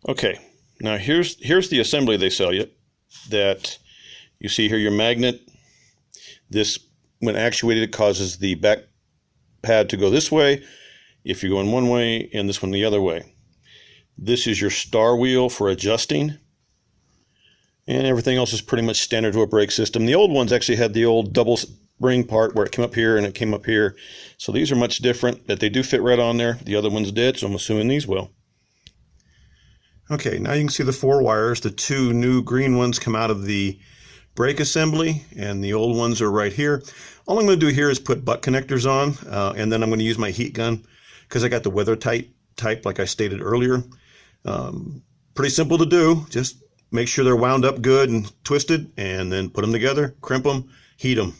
Okay, now here's the assembly they sell you. That you see here, your magnet. This, when actuated, causes the back pad to go this way if you're going one way, and this one the other way. This is your star wheel for adjusting, and everything else is pretty much standard to a brake system. The old ones actually had the old double spring part where it came up here and it came up here. So these are much different, but they do fit right on there. The other ones did, so I'm assuming these will. Okay, now you can see the 4 wires. The 2 new green ones come out of the brake assembly, and the old ones are right here. All I'm going to do here is put butt connectors on, and then I'm going to use my heat gun because I got the weather tight type like I stated earlier. Pretty simple to do. Just make sure they're wound up good and twisted, and then put them together, crimp them, heat them.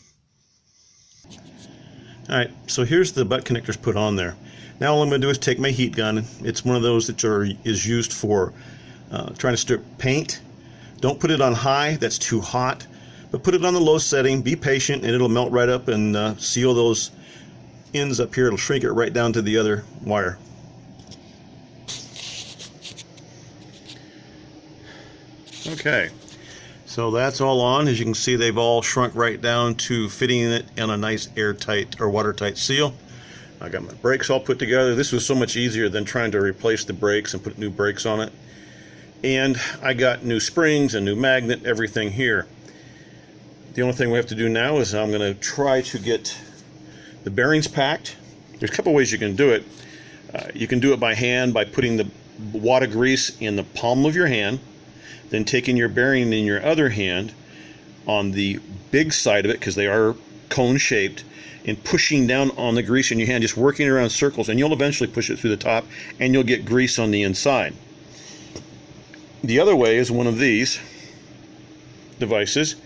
Alright, so here's the butt connectors put on there. Now all I'm going to do is take my heat gun. It's one of those that is used for trying to strip paint. Don't put it on high, that's too hot. But put it on the low setting, be patient, and it'll melt right up and seal those ends up here. It'll shrink it right down to the other wire. Okay, so that's all on. As you can see, they've all shrunk right down to fitting it in a nice airtight or watertight seal. I got my brakes all put together. This was so much easier than trying to replace the brakes and put new brakes on it. And I got new springs and new magnet, everything here. The only thing we have to do now is I'm going to try to get the bearings packed. There's a couple ways you can do it. You can do it by hand by putting the wad of grease in the palm of your hand, then taking your bearing in your other hand on the big side of it, because they are cone shaped, and pushing down on the grease in your hand, just working around circles, and you'll eventually push it through the top and you'll get grease on the inside. The other way is one of these devices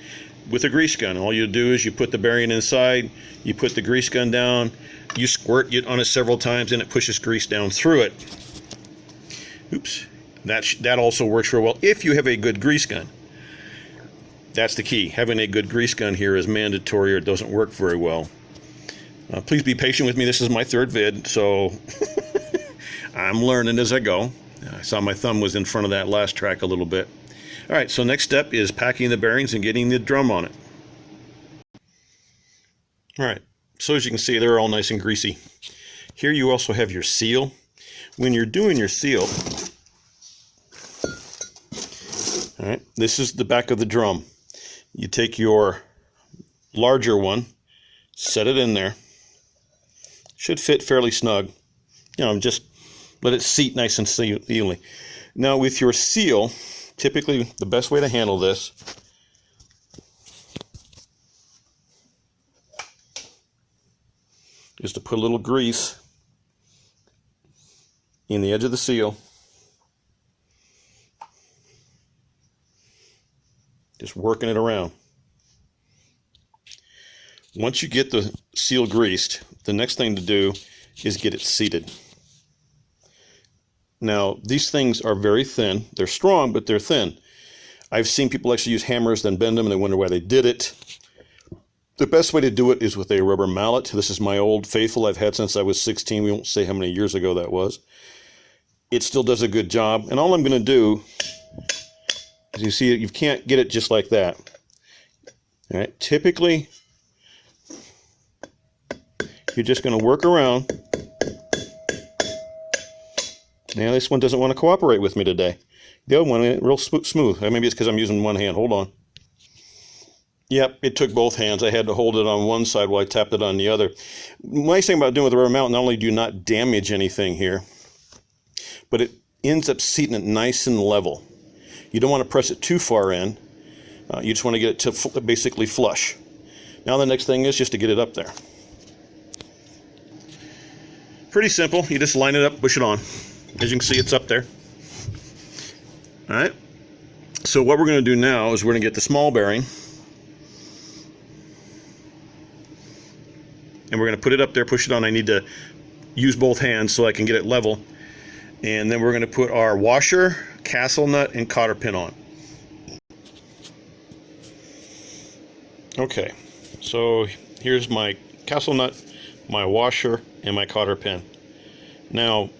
with a grease gun. All you do is you put the bearing inside, you put the grease gun down, you squirt it on it several times, and it pushes grease down through it. Oops. That also works real well if you have a good grease gun. That's the key. Having a good grease gun here is mandatory, or it doesn't work very well. Please be patient with me. This is my 3rd vid, so I'm learning as I go. I saw my thumb was in front of that last track a little bit. All right, so next step is packing the bearings and getting the drum on it. All right, so as you can see, they're all nice and greasy. Here you also have your seal. When you're doing your seal, all right, this is the back of the drum. You take your larger one, set it in there. Should fit fairly snug. You know, just let it seat nice and evenly. Now with your seal, typically the best way to handle this is to put a little grease in the edge of the seal. Just working it around. Once you get the seal greased, the next thing to do is get it seated. Now, these things are very thin. They're strong, but they're thin. I've seen people actually use hammers, then bend them, and they wonder why they did it. The best way to do it is with a rubber mallet. This is my old faithful I've had since I was 16. We won't say how many years ago that was. It still does a good job. And all I'm going to do, as you see, you can't get it just like that. All right, typically, you're just going to work around. Now this one doesn't want to cooperate with me today. The other one went real smooth. Maybe it's because I'm using one hand. Hold on. Yep, it took both hands. I had to hold it on one side while I tapped it on the other. Nice thing about doing it with a rubber mallet, not only do you not damage anything here, but it ends up seating it nice and level. You don't want to press it too far in. You just want to get it to basically flush. Now the next thing is just to get it up there. Pretty simple. You just line it up, push it on. As you can see, it's up there. All right. So what we're going to do now is we're going to get the small bearing, and we're going to put it up there, push it on. I need to use both hands so I can get it level. And then we're going to put our washer, castle nut, and cotter pin on. Okay, so here's my castle nut, my washer, and my cotter pin. Now,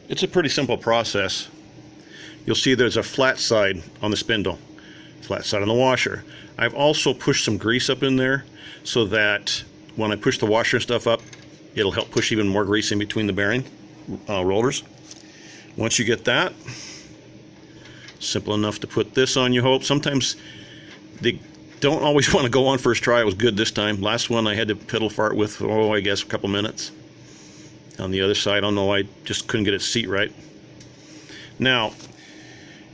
it's a pretty simple process. you'll see there's a flat side on the spindle, flat side on the washer. I've also pushed some grease up in there so that when I push the washer and stuff up, it'll help push even more grease in between the bearing rollers. Once you get that, simple enough to put this on, you hope. Sometimes they don't always want to go on first try. It was good this time. Last one I had to pedal fart with, I guess a couple minutes. On the other side, I don't know, I just couldn't get its seat right. Now,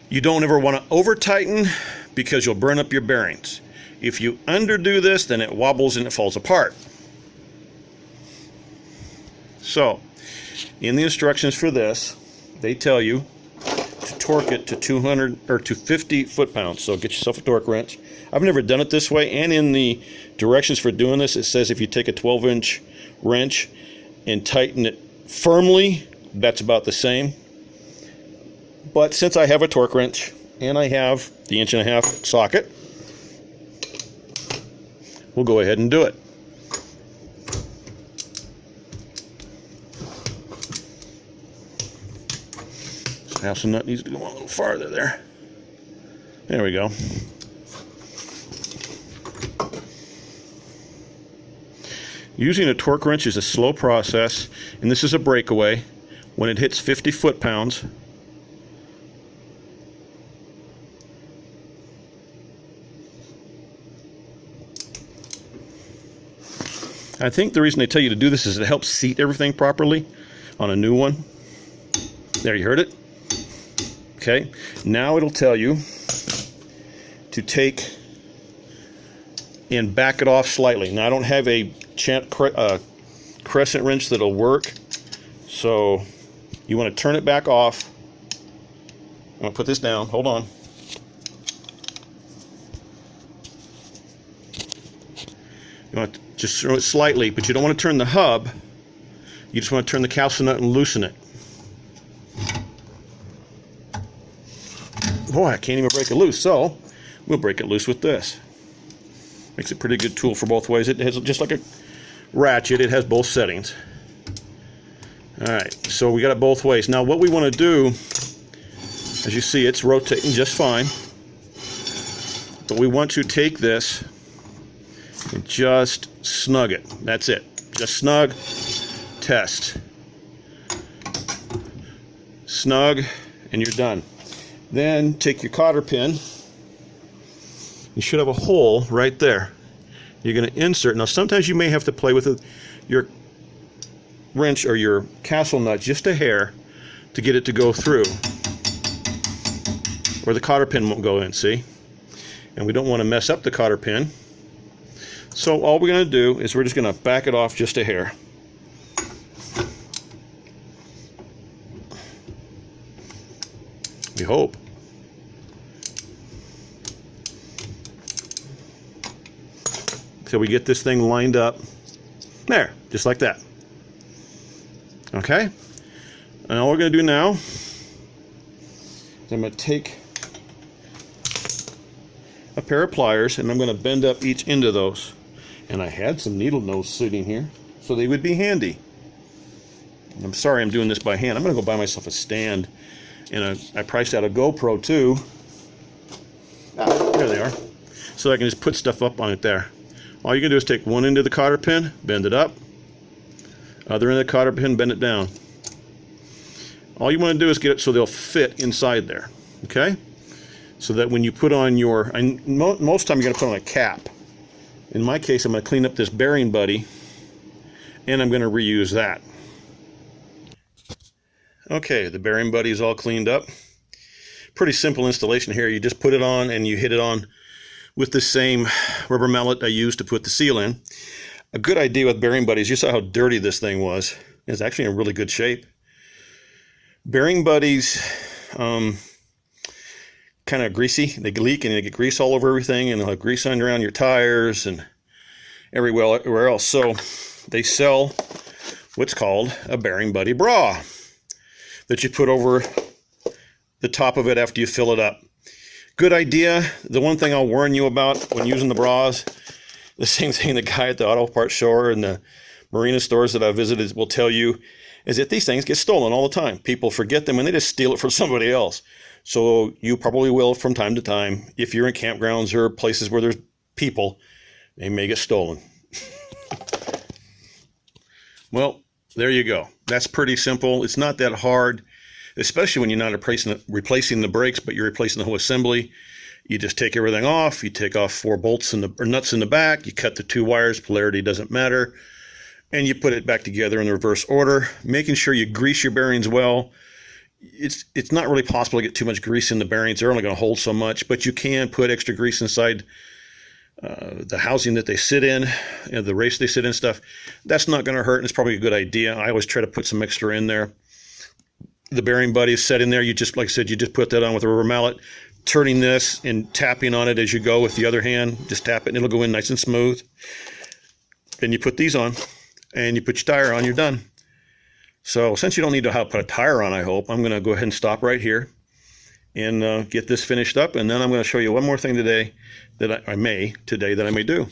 you don't ever want to over tighten because you'll burn up your bearings. If you underdo this, then it wobbles and it falls apart. So, in the instructions for this, they tell you to torque it to 200 or to 50 foot-pounds. So get yourself a torque wrench. I've never done it this way, and in the directions for doing this, it says if you take a 12-inch wrench and tighten it firmly, that's about the same. But since I have a torque wrench and I have the 1.5-inch socket, we'll go ahead and do it. House nut needs to go a little farther there. There we go. Using a torque wrench is a slow process, and this is a breakaway. When it hits 50 foot-pounds, I think the reason they tell you to do this is it helps seat everything properly on a new one. There, you heard it? Okay, now it'll tell you to take and back it off slightly. Now I don't have a crescent wrench that'll work, so you want to turn it back off. I'm going to put this down, hold on. You want to just throw it slightly, but you don't want to turn the hub. You just want to turn the calcium nut and loosen it. Boy, I can't even break it loose, so we'll break it loose with this. Makes a pretty good tool for both ways. It has, just like a ratchet, it has both settings. Alright, so we got it both ways. Now what we want to do, as you see, it's rotating just fine. But we want to take this and just snug it. That's it. Just snug, test. Snug, and you're done. Then take your cotter pin. You should have a hole right there. You're going to insert. Now sometimes you may have to play with your wrench or your castle nut just a hair to get it to go through, or the cotter pin won't go in, see? And we don't want to mess up the cotter pin. So all we're going to do is we're just going to back it off just a hair. We hope. So we get this thing lined up. There, just like that. Okay? And all we're going to do now is I'm going to take a pair of pliers and I'm going to bend up each end of those. And I had some needle nose sitting here, so they would be handy. I'm sorry I'm doing this by hand. I'm going to go buy myself a stand. And I priced out a GoPro too. There they are. So I can just put stuff up on it there. All you're going to do is take one end of the cotter pin, bend it up. Other end of the cotter pin, bend it down. All you want to do is get it so they'll fit inside there. Okay? So that when you put on your... most time you're going to put on a cap. In my case, I'm going to clean up this bearing buddy. And I'm going to reuse that. Okay, the bearing buddy is all cleaned up. Pretty simple installation here. You just put it on and you hit it on with the same rubber mallet I used to put the seal in. A good idea with bearing buddies, you saw how dirty this thing was. It's actually in really good shape. Bearing buddies, kind of greasy. They leak and they get grease all over everything, and they'll have grease under around your tires and everywhere else. So they sell what's called a bearing buddy bra that you put over the top of it after you fill it up. Good idea. The one thing I'll warn you about when using the bras, the same thing the guy at the auto parts store and the marina stores that I visited will tell you, is that these things get stolen all the time. People forget them and they just steal it from somebody else. So you probably will from time to time. If you're in campgrounds or places where there's people, they may get stolen. Well, there you go. That's pretty simple. It's not that hard, especially when you're not replacing the brakes, but you're replacing the whole assembly. You just take everything off. You take off 4 bolts or nuts in the back. You cut the 2 wires. Polarity doesn't matter. And you put it back together in the reverse order, making sure you grease your bearings well. It's not really possible to get too much grease in the bearings. They're only going to hold so much, but you can put extra grease inside the housing that they sit in, the race they sit in stuff. That's not going to hurt, and it's probably a good idea. I always try to put some extra in there. The bearing buddy is set in there. You just, like I said, you just put that on with a rubber mallet, turning this and tapping on it as you go with the other hand. Just tap it, and it'll go in nice and smooth. Then you put these on, and you put your tire on. You're done. So since you don't need to know how to put a tire on, I hope, I'm going to go ahead and stop right here and get this finished up. And then I'm going to show you one more thing today that I may do.